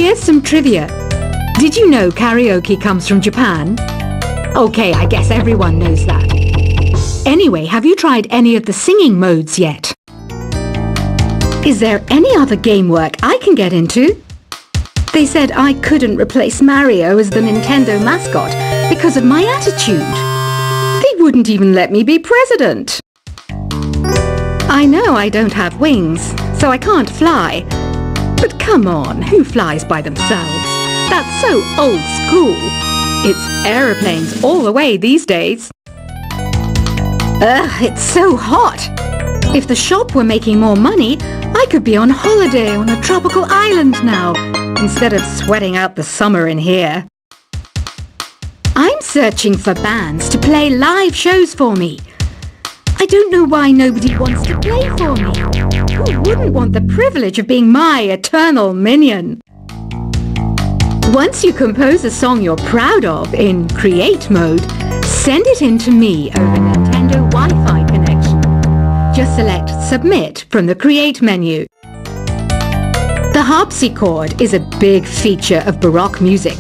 Here's some trivia. Did you know karaoke comes from Japan? Okay, I guess everyone knows that. Anyway, have you tried any of the singing modes yet? Is there any other game work I can get into? They said I couldn't replace Mario as the Nintendo mascot because of my attitude. They wouldn't even let me be president. I know I don't have wings, so I can't fly. But come on, who flies by themselves? That's so old school. It's aeroplanes all the way these days. Ugh, it's so hot. If the shop were making more money, I could be on holiday on a tropical island now, instead of sweating out the summer in here. I'm searching for bands to play live shows for me. I don't know why nobody wants to play for me. Who wouldn't want the privilege of being my eternal minion? Once you compose a song you're proud of in Create mode, send it in to me over Nintendo Wi-Fi connection. Just select Submit from the Create menu. The harpsichord is a big feature of Baroque music.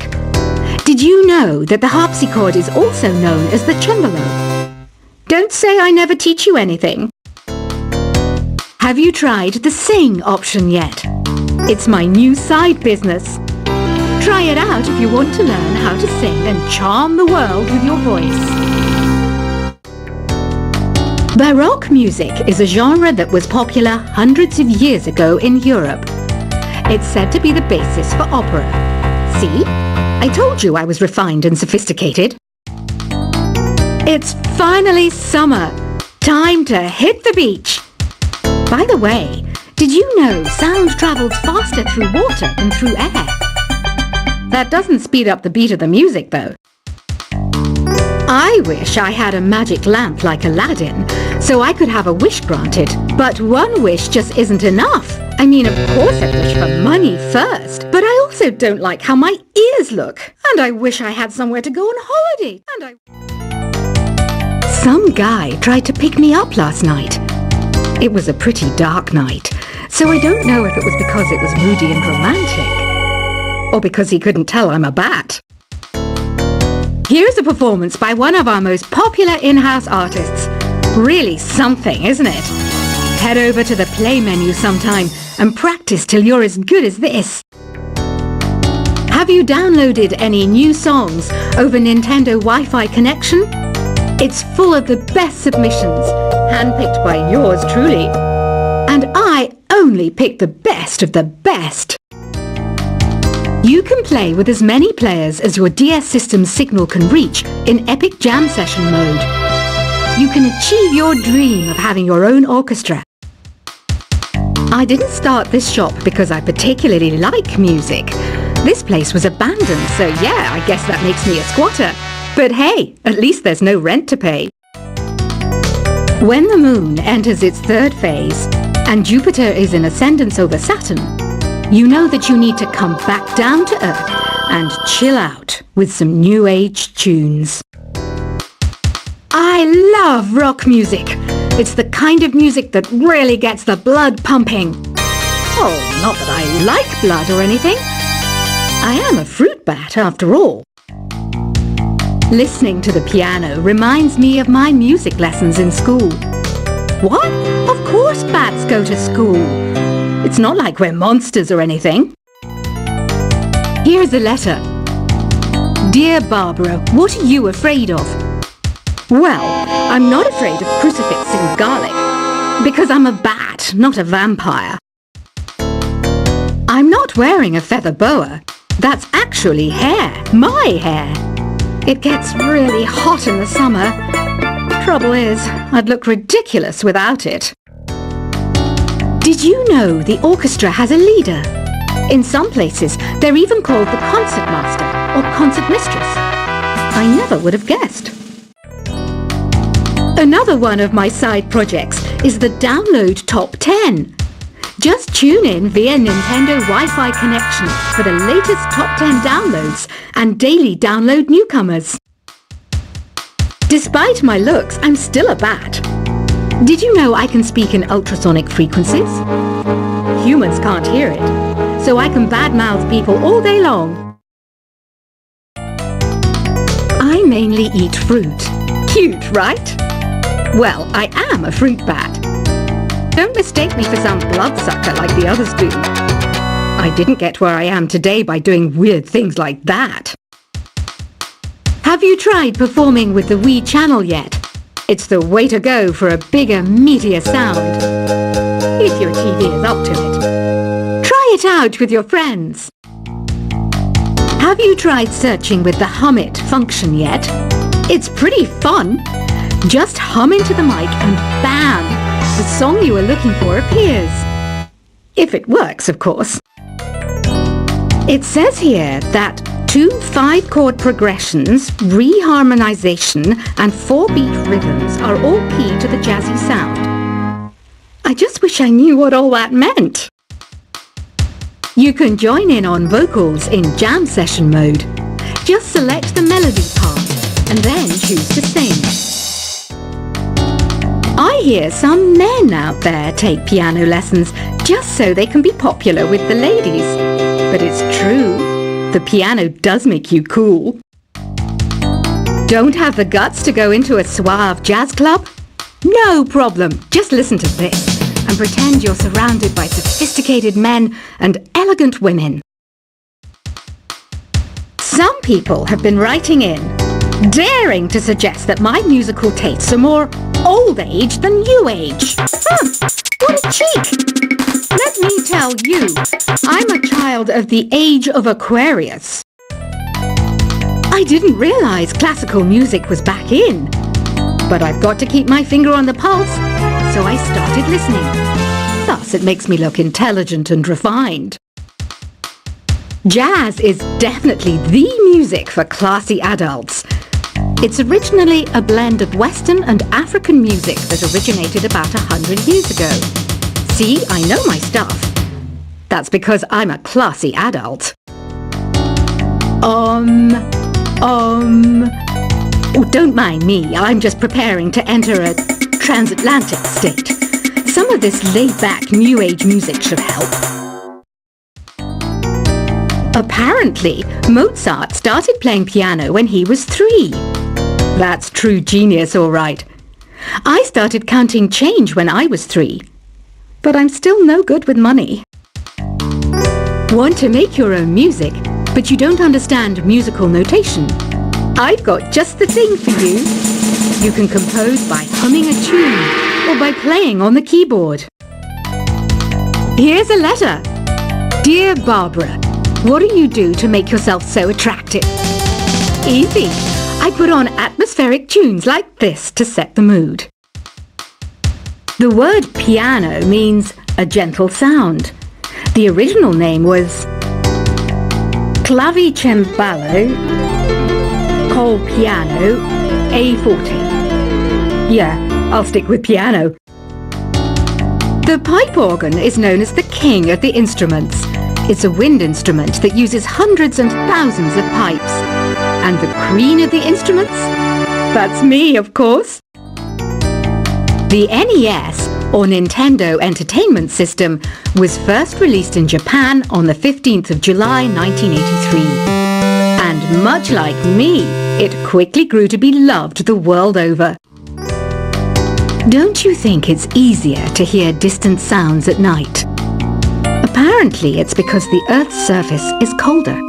Did you know that the harpsichord is also known as the cembalo? Don't say I never teach you anything. Have you tried the Sing option yet? It's my new side business. Try it out if you want to learn how to sing and charm the world with your voice. Baroque music is a genre that was popular hundreds of years ago in Europe. It's said to be the basis for opera. See? I told you I was refined and sophisticated. It's finally summer. Time to hit the beach. By the way, did you know sound travels faster through water than through air? That doesn't speed up the beat of the music, though. I wish I had a magic lamp like Aladdin, so I could have a wish granted. But one wish just isn't enough. I mean, of course I'd wish for money first, but I also don't like how my ears look. And I wish I had somewhere to go on holiday. Some guy tried to pick me up last night. It was a pretty dark night, so I don't know if it was because it was moody and romantic, or because he couldn't tell I'm a bat. Here's a performance by one of our most popular in-house artists. Really something, isn't it? Head over to the play menu sometime and practice till you're as good as this. Have you downloaded any new songs over Nintendo Wi-Fi connection? It's full of the best submissions, handpicked by yours truly. And I only pick the best of the best. You can play with as many players as your DS system's signal can reach in Epic Jam Session mode. You can achieve your dream of having your own orchestra. I didn't start this shop because I particularly like music. This place was abandoned, so yeah, I guess that makes me a squatter. But hey, at least there's no rent to pay. When the moon enters its third phase and Jupiter is in ascendance over Saturn, you know that you need to come back down to Earth and chill out with some new age tunes. I love rock music. It's the kind of music that really gets the blood pumping. Oh, not that I like blood or anything. I am a fruit bat after all. Listening to the piano reminds me of my music lessons in school. What? Of course bats go to school. It's not like we're monsters or anything. Here's a letter. Dear Barbara, what are you afraid of? Well, I'm not afraid of crucifix and garlic, because I'm a bat, not a vampire. I'm not wearing a feather boa. That's actually hair, my hair. It gets really hot in the summer. Trouble is, I'd look ridiculous without it. Did you know the orchestra has a leader? In some places, they're even called the concert master or concert mistress. I never would have guessed. Another one of my side projects is the Download Top 10. Just tune in via Nintendo Wi-Fi connection for the latest top 10 downloads and daily download newcomers. Despite my looks, I'm still a bat. Did you know I can speak in ultrasonic frequencies? Humans can't hear it, so I can badmouth people all day long. I mainly eat fruit. Cute, right? Well, I am a fruit bat. Don't mistake me for some bloodsucker like the others do. I didn't get where I am today by doing weird things like that. Have you tried performing with the Wii channel yet? It's the way to go for a bigger, meatier sound. If your TV is up to it. Try it out with your friends. Have you tried searching with the Hum It function yet? It's pretty fun. Just hum into the mic and bam! The song you were looking for appears. If it works, of course. It says here that 2 5-chord progressions, reharmonization, and 4-beat rhythms are all key to the jazzy sound. I just wish I knew what all that meant. You can join in on vocals in jam session mode. Just select the melody part and then choose to sing. I hear some men out there take piano lessons just so they can be popular with the ladies. But it's true, the piano does make you cool. Don't have the guts to go into a suave jazz club? No problem, just listen to this and pretend you're surrounded by sophisticated men and elegant women. Some people have been writing in, daring to suggest that my musical tastes are more old age than new age. What a cheek! Let me tell you, I'm a child of the age of Aquarius. I didn't realize classical music was back in, but I've got to keep my finger on the pulse, so I started listening. Thus, it makes me look intelligent and refined. Jazz is definitely the music for classy adults. It's originally a blend of Western and African music that originated about 100 years ago. See, I know my stuff. That's because I'm a classy adult. Oh, don't mind me. I'm just preparing to enter a transatlantic state. Some of this laid-back New Age music should help. Apparently, Mozart started playing piano when he was 3. That's true genius, all right. I started counting change when I was 3. But I'm still no good with money. Want to make your own music, but you don't understand musical notation? I've got just the thing for you. You can compose by humming a tune or by playing on the keyboard. Here's a letter. Dear Barbara, what do you do to make yourself so attractive? Easy. I put on atmospheric tunes like this to set the mood. The word piano means a gentle sound. The original name was clavicembalo col piano a forte. Yeah, I'll stick with piano. The pipe organ is known as the king of the instruments. It's a wind instrument that uses hundreds and thousands of pipes. And the queen of the instruments? That's me, of course. The NES, or Nintendo Entertainment System, was first released in Japan on the 15th of July 1983. And much like me, it quickly grew to be loved the world over. Don't you think it's easier to hear distant sounds at night? Apparently, it's because the Earth's surface is colder.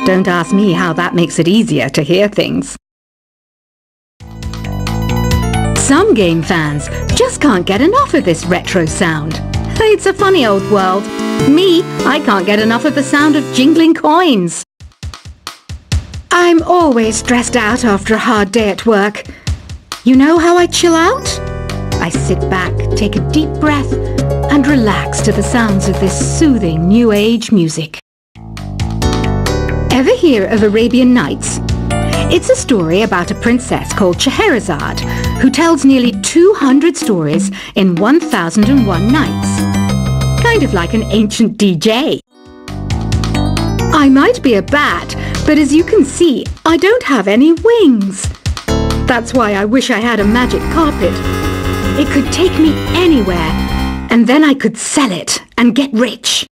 Don't ask me how that makes it easier to hear things. Some game fans just can't get enough of this retro sound. It's a funny old world. Me, I can't get enough of the sound of jingling coins. I'm always stressed out after a hard day at work. You know how I chill out? I sit back, take a deep breath, and relax to the sounds of this soothing New Age music. Ever hear of Arabian Nights? It's a story about a princess called Scheherazade who tells nearly 200 stories in 1001 nights. Kind of like an ancient DJ. I might be a bat, but as you can see, I don't have any wings. That's why I wish I had a magic carpet. It could take me anywhere, and then I could sell it and get rich.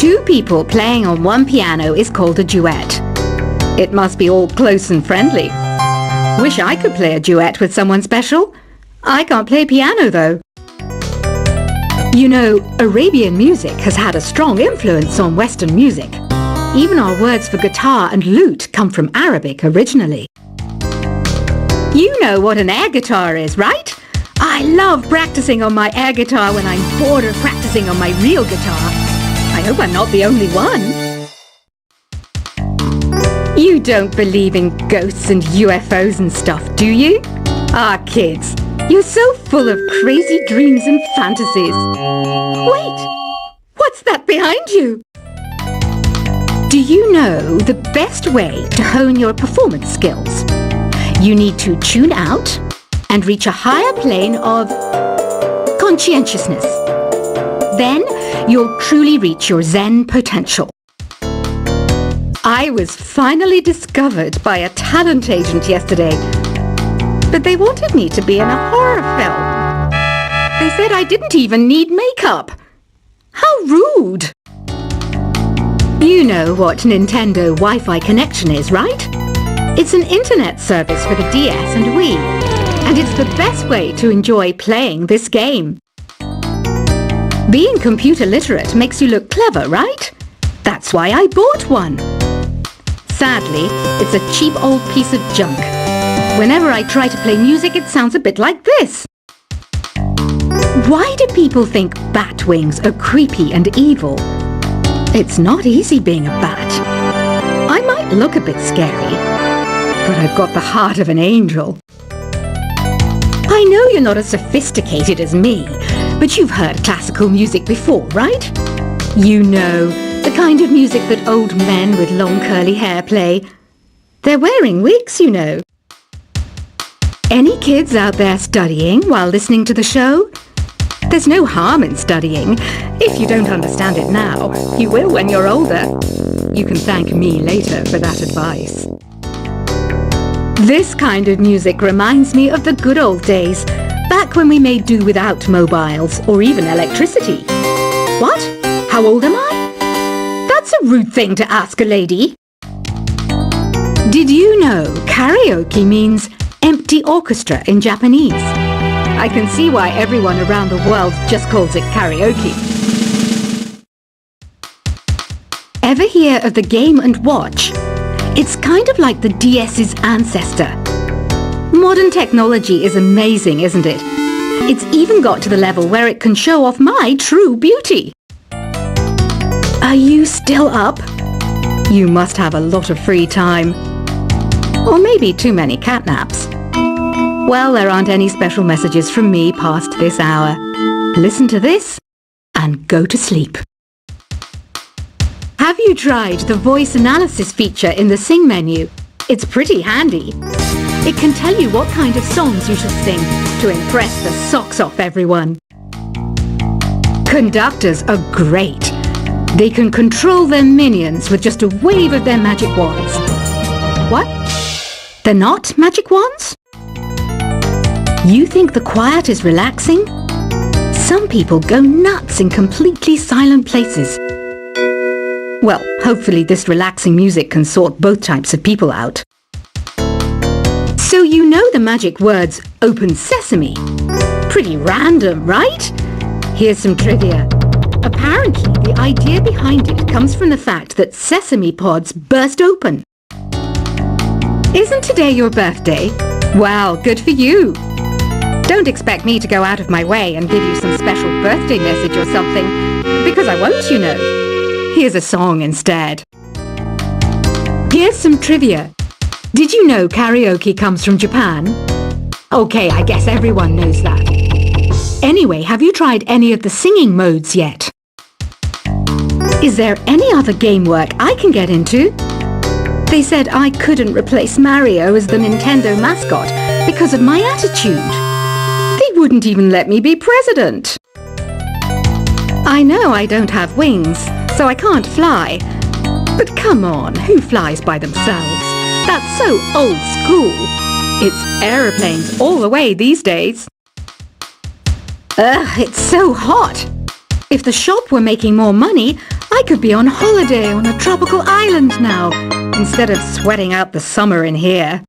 Two people playing on one piano is called a duet. It must be all close and friendly. Wish I could play a duet with someone special. I can't play piano though. You know, Arabian music has had a strong influence on Western music. Even our words for guitar and lute come from Arabic originally. You know what an air guitar is, right? I love practicing on my air guitar when I'm bored of practicing on my real guitar. I hope I'm not the only one. You don't believe in ghosts and UFOs and stuff, do you? Ah, kids, you're so full of crazy dreams and fantasies. Wait, what's that behind you? Do you know the best way to hone your performance skills? You need to tune out and reach a higher plane of conscientiousness. Then you'll truly reach your Zen potential. I was finally discovered by a talent agent yesterday, but they wanted me to be in a horror film. They said I didn't even need makeup. How rude! You know what Nintendo Wi-Fi connection is, right? It's an internet service for the DS and Wii, and it's the best way to enjoy playing this game. Being computer literate makes you look clever, right? That's why I bought one. Sadly, it's a cheap old piece of junk. Whenever I try to play music, it sounds a bit like this. Why do people think bat wings are creepy and evil? It's not easy being a bat. I might look a bit scary, but I've got the heart of an angel. I know you're not as sophisticated as me, but you've heard classical music before, right? You know, the kind of music that old men with long curly hair play. They're wearing wigs, you know. Any kids out there studying while listening to the show? There's no harm in studying. If you don't understand it now, you will when you're older. You can thank me later for that advice. This kind of music reminds me of the good old days, back when we made do without mobiles or even electricity. What? How old am I? That's a rude thing to ask a lady. Did you know karaoke means empty orchestra in Japanese? I can see why everyone around the world just calls it karaoke. Ever hear of the Game & Watch? It's kind of like the DS's ancestor. Modern technology is amazing, isn't it? It's even got to the level where it can show off my true beauty. Are you still up? You must have a lot of free time. Or maybe too many catnaps. Well, there aren't any special messages from me past this hour. Listen to this and go to sleep. Have you tried the voice analysis feature in the Sing menu? It's pretty handy. It can tell you what kind of songs you should sing to impress the socks off everyone. Conductors are great. They can control their minions with just a wave of their magic wands. What? They're not magic wands? You think the quiet is relaxing? Some people go nuts in completely silent places. Well, hopefully this relaxing music can sort both types of people out. So you know the magic words "Open Sesame"? Pretty random, right? Here's some trivia. Apparently, the idea behind it comes from the fact that sesame pods burst open. Isn't today your birthday? Well, good for you. Don't expect me to go out of my way and give you some special birthday message or something, because I won't, you know. Here's a song instead. Here's some trivia. Did you know karaoke comes from Japan? Okay, I guess everyone knows that. Anyway, have you tried any of the singing modes yet? Is there any other game work I can get into? They said I couldn't replace Mario as the Nintendo mascot because of my attitude. They wouldn't even let me be president. I know I don't have wings, so I can't fly. But come on, who flies by themselves? That's so old school. It's aeroplanes all the way these days. Ugh, it's so hot. If the shop were making more money, I I could be on holiday on a tropical island now, instead of sweating out the summer in here.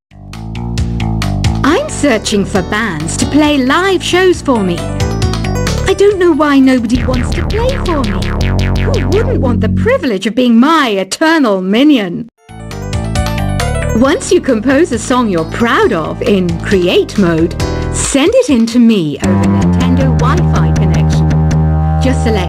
I'm searching for bands to play live shows for me. I don't know why nobody wants to play for me. Who wouldn't want the privilege of being my eternal minion? Once you compose a song you're proud of in Create mode, send it in to me over Nintendo Wi-Fi connection. Just select